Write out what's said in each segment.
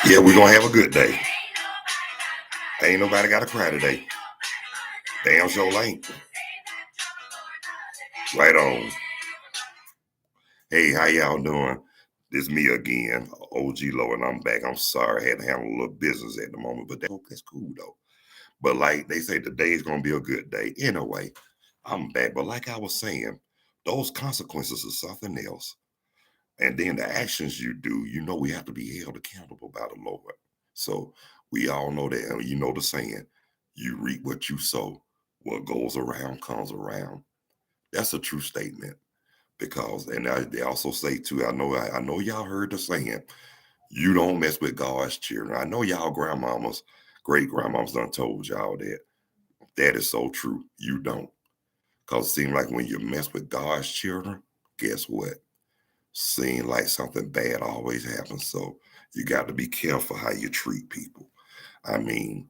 Yeah, we're gonna have a good day. Ain't nobody got to cry today. Damn sure ain't. Right on. Hey, how y'all doing? This me again, OG Low, and I'm back. I'm sorry, I had to handle a little business at the moment, but that's cool though. But like they say, today's gonna be a good day. Anyway, I'm back. But like I was saying, those consequences are something else. And then the actions you do, we have to be held accountable by the Lord. So we all know that, and you know the saying, you reap what you sow. What goes around comes around. That's a true statement because, and they also say too. I know y'all heard the saying, you don't mess with God's children. I know y'all grandmamas, great grandmamas done told y'all that. That is so true. You don't, because it seems like when you mess with God's children, guess what? Seem like something bad always happens. So you got to be careful how you treat people. I mean,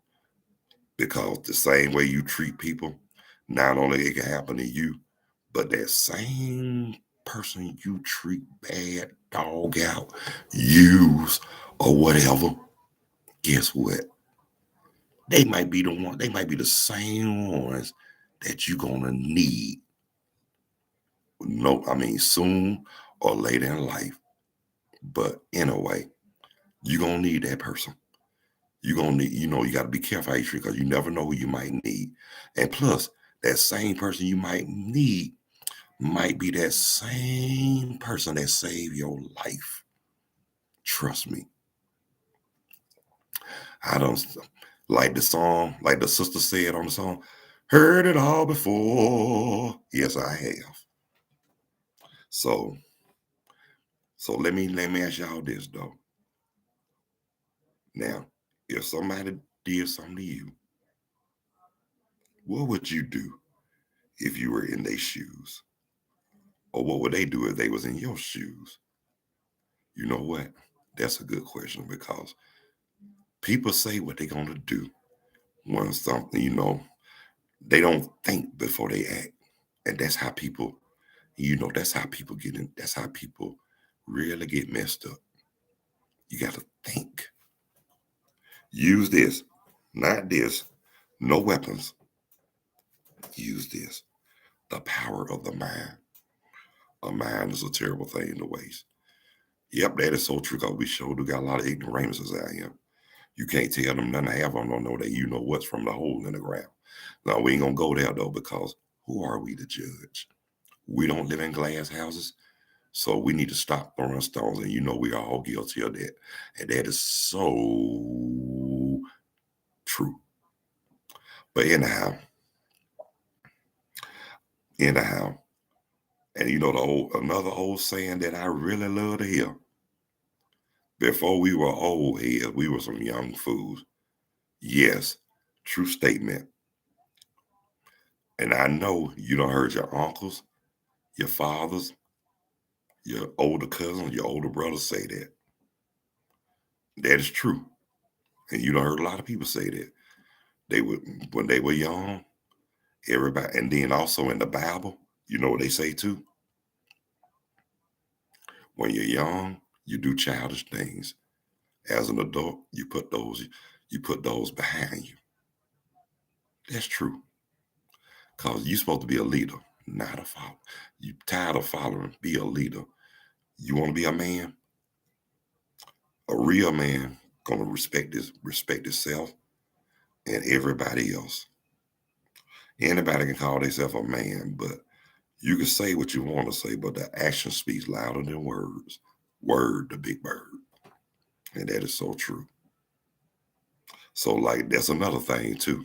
because the same way you treat people, not only it can happen to you, but that same person you treat bad, dog out, use, or whatever, guess what? They might be the same ones that you're gonna need. No, I mean soon or later in life. But anyway, you're gonna need that person. You're gonna need, you got to be careful how you treat because you never know who you might need. And plus, that same person you might need might be that same person that saved your life. Trust me. I don't like the song, like the sister said on the song, heard it all before. Yes, I have. So let me ask y'all this though. Now, if somebody did something to you, what would you do if you were in their shoes? Or what would they do if they was in your shoes? You know what? That's a good question because people say what they're gonna do when something, they don't think before they act. And that's how people, that's how people get in, that's how people really get messed up. You gotta think. Use this, not this, no weapons. Use this. The power of the mind. A mind is a terrible thing to waste. Yep, that is so true because we sure do got a lot of ignoramuses out here. You can't tell them none of half of them don't know that you know what's from the hole in the ground. Now we ain't gonna go there though because who are we to judge? We don't live in glass houses, so we need to stop throwing stones. And we are all guilty of that, and that is so true. But anyhow, and another old saying that I really love to hear. Before we were old heads, we were some young fools. Yes, true statement. And I know you don't heard your uncles, your fathers, your older cousins, your older brothers say that. That is true. And you don't heard a lot of people say that. They would when they were young, everybody and then also in the Bible, you know what they say too? When you're young, you do childish things. As an adult, you put those behind you. That's true. Cause you're supposed to be a leader, not a follower. You tired of following, be a leader. You want to be a man? A real man gonna respect himself and everybody else. Anybody can call themselves a man, but you can say what you want to say, but the action speaks louder than words. Word, the big bird. And that is so true. So, like, that's another thing, too.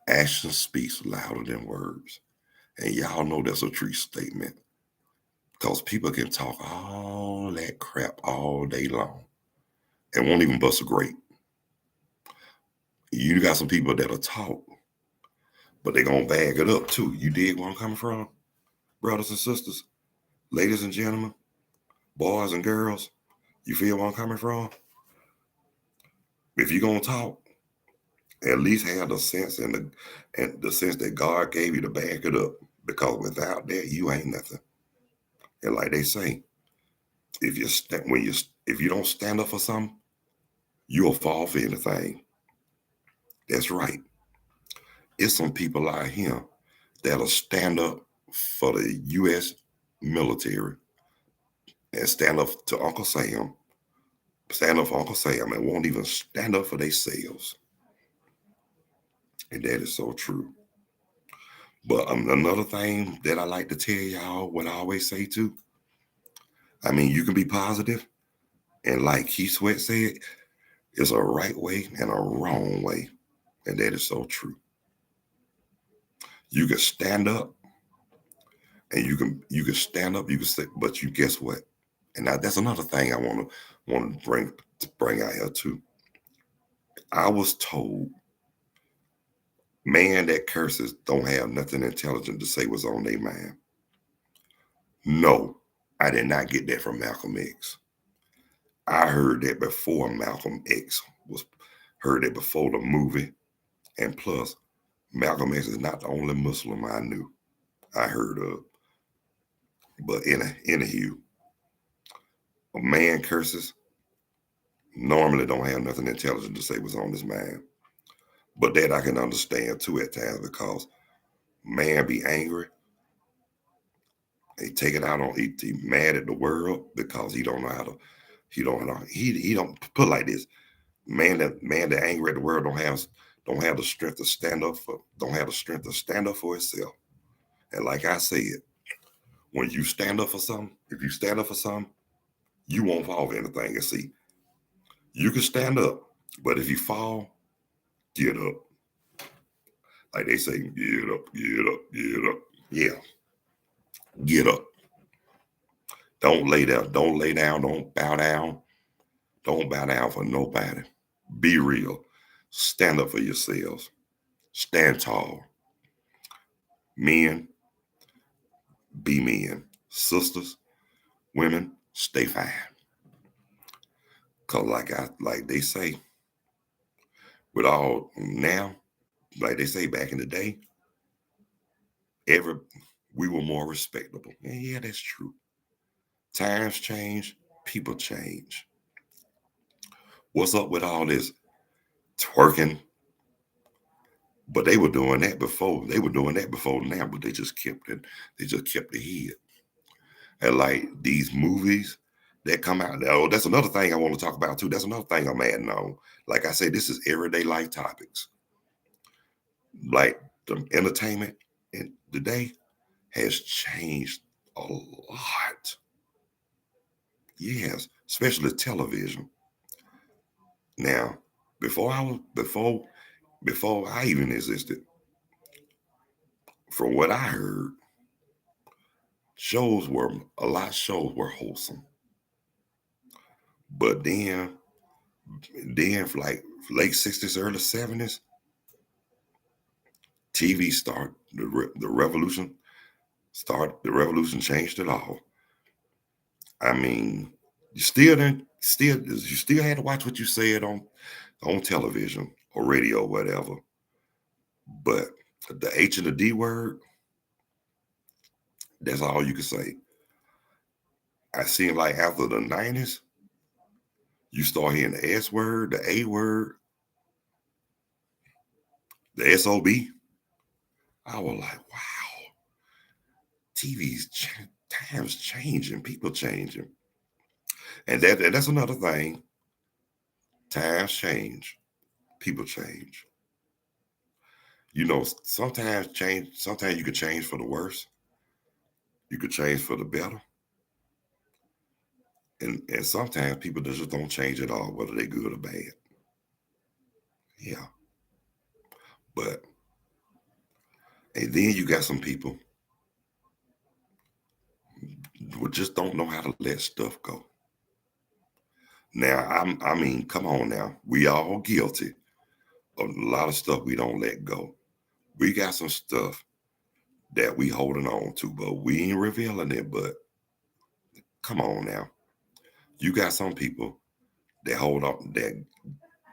Action speaks louder than words. And y'all know that's a true statement because people can talk all that crap all day long and won't even bust a grape. You got some people that'll talk, but they're going to bag it up, too. You dig where I'm coming from? Brothers and sisters, ladies and gentlemen, boys and girls, you feel where I'm coming from? If you're gonna talk, at least have the sense and the sense that God gave you to back it up. Because without that, you ain't nothing. And like they say, if you st- when you If you don't stand up for something, you'll fall for anything. That's right. It's some people out here that'll stand up for the U.S. military and stand up to Uncle Sam, stand up for Uncle Sam, and won't even stand up for themselves. And that is so true. But another thing that I like to tell y'all, what I always say too, I mean, you can be positive, and like Keith Sweat said, it's a right way and a wrong way. And that is so true. You can stand up and you can stand up, you can say, but you guess what? And now that's another thing I want to bring out here too. I was told, man that curses don't have nothing intelligent to say what's on their mind. No, I did not get that from Malcolm X. I heard that before Malcolm X was heard it before the movie. And plus, Malcolm X is not the only Muslim I knew, I heard of. But anywho, a man curses normally don't have nothing intelligent to say what's on his mind. But that I can understand too at times because man be angry. He take it out on he mad at the world because he don't know how to he don't put like this. Man that angry at the world don't have the strength to stand up for itself. And like I said, when you stand up for something, if you stand up for something, you won't fall for anything. And see, you can stand up, but if you fall, get up. Like they say, get up, get up, get up. Yeah, get up. Don't lay down. Don't lay down. Don't bow down. Don't bow down for nobody. Be real. Stand up for yourselves. Stand tall. Men, be men. Sisters, women, stay fine. Cause like they say, with all now, like they say back in the day, every we were more respectable. And yeah, that's true. Times change, people change. What's up with all this twerking? But they were doing that before. They were doing that before now, but they just kept it. They just kept it hid. And like these movies that come out. Oh, that's another thing I want to talk about too. That's another thing I'm adding on. Like I said, this is everyday life topics. Like the entertainment in today has changed a lot. Yes, especially television. Now, before I even existed, from what I heard, shows were wholesome. But then for like late 60s, early 70s, TV started the revolution. The revolution changed it all. I mean, you still had to watch what you said on television or radio, or whatever. But the H and the D word, that's all you can say. I seem like after the 90s, you start hearing the S word, the A word, the SOB. I was like, wow, times changing, people changing. And that's another thing. Times change, people change. Sometimes you can change for the worse, you could change for the better. And sometimes people just don't change at all, whether they're good or bad. Yeah. But and then you got some people who just don't know how to let stuff go. Now, I mean, come on now. We all guilty of a lot of stuff we don't let go. We got some stuff that we holding on to, but we ain't revealing it. But come on now. You got some people that hold on that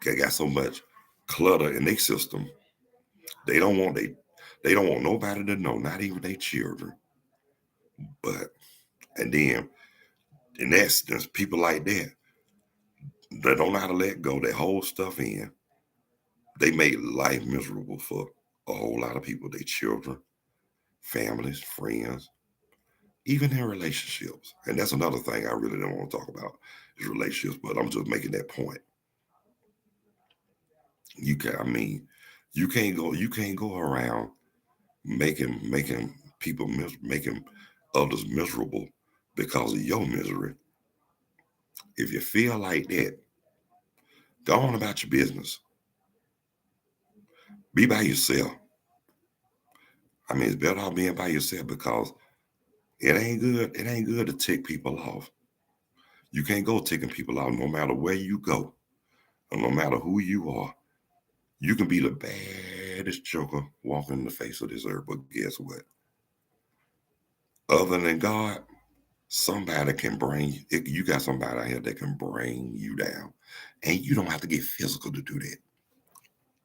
got so much clutter in their system. They don't want they don't want nobody to know, not even their children. But and then in that sense, people like that, They don't know how to let go. They hold stuff in. They made life miserable for a whole lot of people, their children, families, friends, even in relationships. And that's another thing I really don't want to talk about is relationships, but I'm just making that point. I mean, you can't go around making making others miserable because of your misery. If you feel like that, go on about your business. Be by yourself. I mean, it's better off being by yourself because it ain't good. It ain't good to tick people off. You can't go ticking people off no matter where you go, or no matter who you are. You can be the baddest joker walking the face of this earth, but guess what? Other than God, somebody can bring you. You got somebody out here that can bring you down, and you don't have to get physical to do that.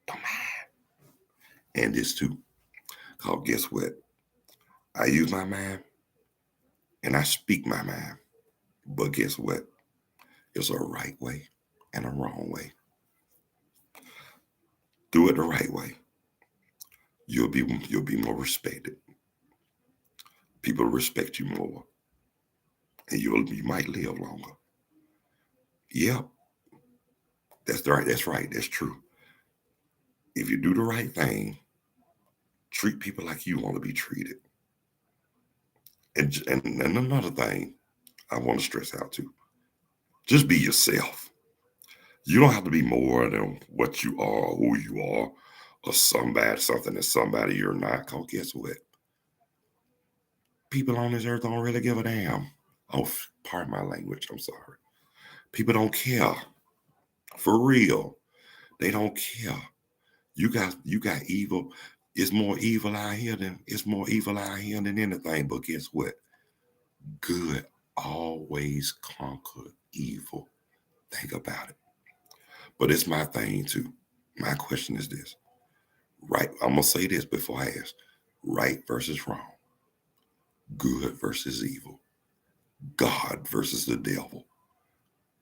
Don't mind. And this too, cause guess what? I use my mind and I speak my mind, but guess what? It's a right way and a wrong way. Do it the right way. You'll be more respected. People respect you more, and you might live longer. Yep, that's right. That's right. That's true. If you do the right thing, treat people like you want to be treated. And another thing I want to stress out too: just be yourself. You don't have to be more than what you are, who you are, or something that somebody you're not. Cause guess what? People on this earth don't really give a damn. Oh, pardon my language. I'm sorry. People don't care. For real. They don't care. You got evil. It's more evil out here than anything. But guess what? Good always conquer evil. Think about it. But it's my thing too. My question is this. Right. I'm gonna say this before I ask. Right versus wrong. Good versus evil. God versus the devil.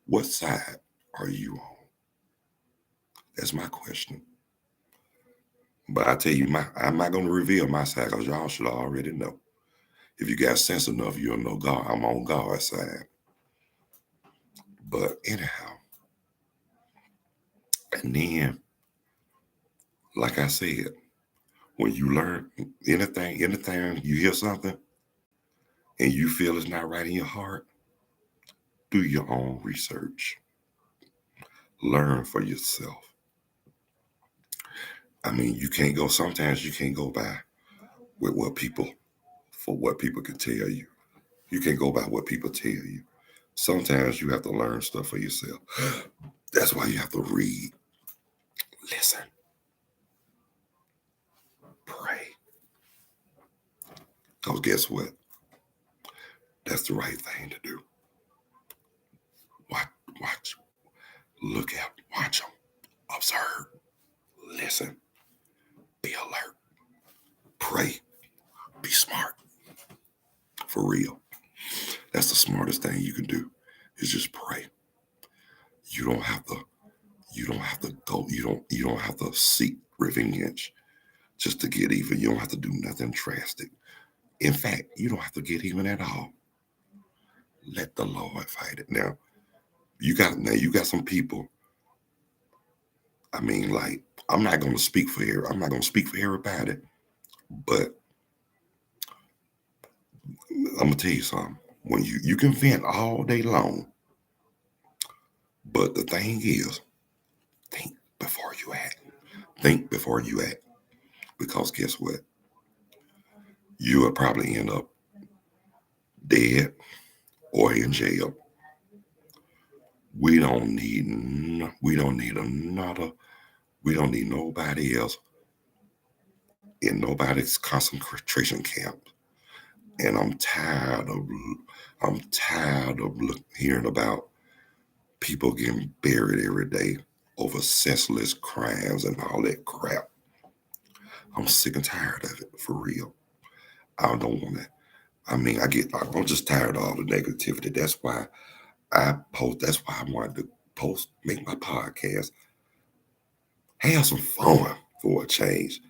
What side are you on? That's my question. But I tell you, I'm not going to reveal my side because y'all should already know. If you got sense enough, you'll know God. I'm on God's side. But anyhow, and then, like I said, when you learn anything, you hear something and you feel it's not right in your heart, do your own research. Learn for yourself. I mean, sometimes you can't go by with what people can tell you. You can't go by what people tell you. Sometimes you have to learn stuff for yourself. That's why you have to read, listen, pray. Because guess what? That's the right thing to do. Watch, look out, watch them, observe, listen, be alert, pray, be smart. For real. That's the smartest thing you can do is just pray. You don't have to, you don't have to go, you don't have to seek revenge just to get even. You don't have to do nothing drastic. In fact, you don't have to get even at all. Let the Lord fight it. You got some people. I mean, like, I'm not gonna speak for here. I'm not gonna speak for everybody, but I'm gonna tell you something. When you can vent all day long, but the thing is, think before you act. Think before you act. Because guess what? You will probably end up dead or in jail. We don't need another. We don't need nobody else in nobody's concentration camp. And I'm tired of hearing about people getting buried every day over senseless crimes and all that crap. I'm sick and tired of it, for real. I don't want that. I mean, I'm just tired of all the negativity. That's why I post. That's why I wanted to post, make my podcast, have some fun for a change.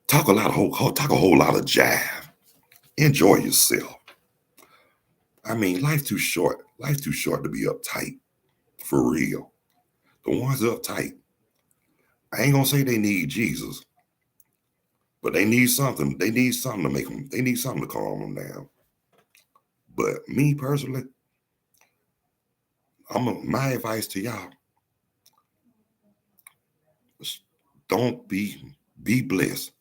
Talk a whole lot of jive. Enjoy yourself. I mean, life's too short. Life's too short to be uptight. For real. The ones uptight, I ain't gonna say they need Jesus, but they need something. They need something to make them. They need something to calm them down. But me personally, my advice to y'all: don't be blessed,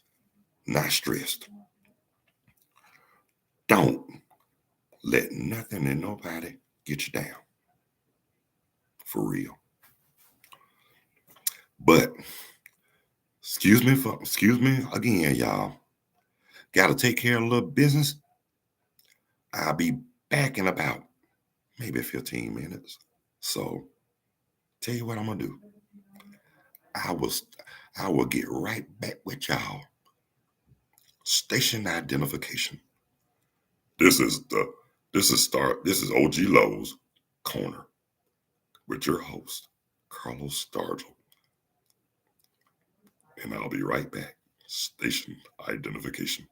not stressed. Don't let nothing and nobody get you down. For real. But excuse me again, y'all. Got to take care of a little business. I'll be back in about maybe 15 minutes. So tell you what I'm gonna do. I will I will get right back with y'all. Station identification. This is OG Lowe's Corner with your host, Carlos Stargell. And I'll be right back. Station identification.